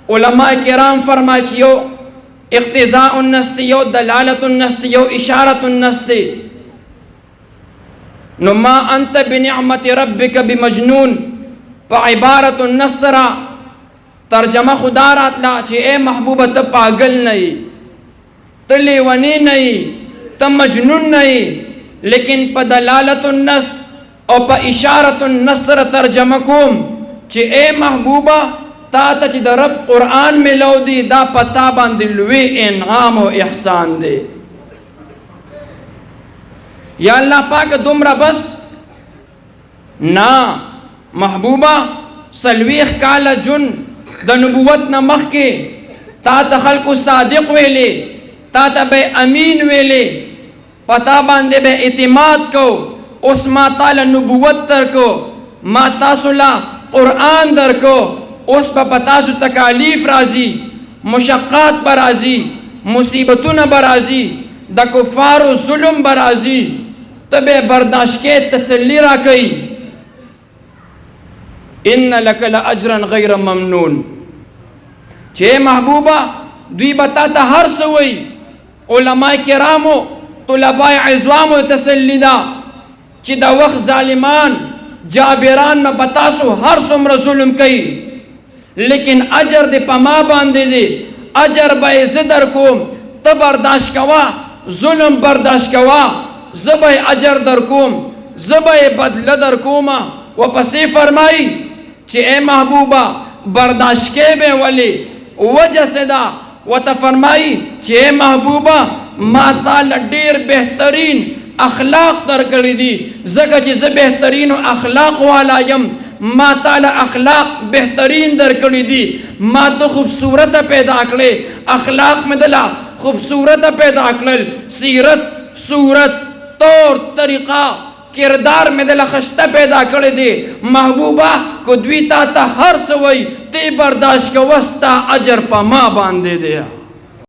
علماء کرام فرمائے چې یو اقتضاء النص دی، یو دلالت النص دی، یو اشارت النص دی. نو ما انت بنعمت ربک بمجنون په عبارت النص سره ترجمه خدا راتلا چې اے محبوبه ته پاگل نه یې، ته لیونی نه یې، ته مجنون نه یې، لیکن په دلالت النص او په اشارت النص سره ترجمه کوم چې اے محبوبه تا ته چې د رب قرآن ملو دی دا پتا باندې لوی انعام او احسان دی. یا الله پاک دومره بس نا محبوبه سلویخ کاله جن د نبوت نه مخکې تا ته خلکو صادق ویلې، تا ته به امین ویلې، پتا باندې به اعتماد کو. اوس ما تعالی نبوت درکو، ما تاسو لا قرآن درکو، اوس په پتاسو تکالیف راځي، مشقات به راځي، مصیبتونه به راځي، د کفارو ظلم به راځي، ته به برداشت کې تسلی راکوي. ان لک لاجرا غیر ممنون. چې محبوبه دوی به تا ته هر څه وایي، علماء کرامو طلباء عظامو تسلی ده چې د وخت ظالمان جابران نه به تاسو هر څومره ظلم کوي، لیکن اجر دې په ما باندې دی، اجر به یې زه درکوم، ته برداشت کوه، ظلم برداشت کوه، زه به یې اجر درکوم، زه به یې بدله درکوم. وپسې فرمایي چې اے محبوبه برداشت کې به ولې وجه څه ده؟ ورته فرمایي چې اے محبوبه ما تعالی ډېر بهترین اخلاق درکړي دي، ځکه چې زه بهترینو اخلاق والا یم، ما تعالی اخلاق بهترین درکړي دي، ما ته خوبصورت پیدا کړې، اخلاق مې دله خوبصورت پیدا کړل، سیرت صورت طور طریقه کردار میں دل خشتہ پیدا کر دے. محبوبہ کو دوی تا تا ہر سوئی تے برداشت کا وسطہ اجر پا ما باندے دیا.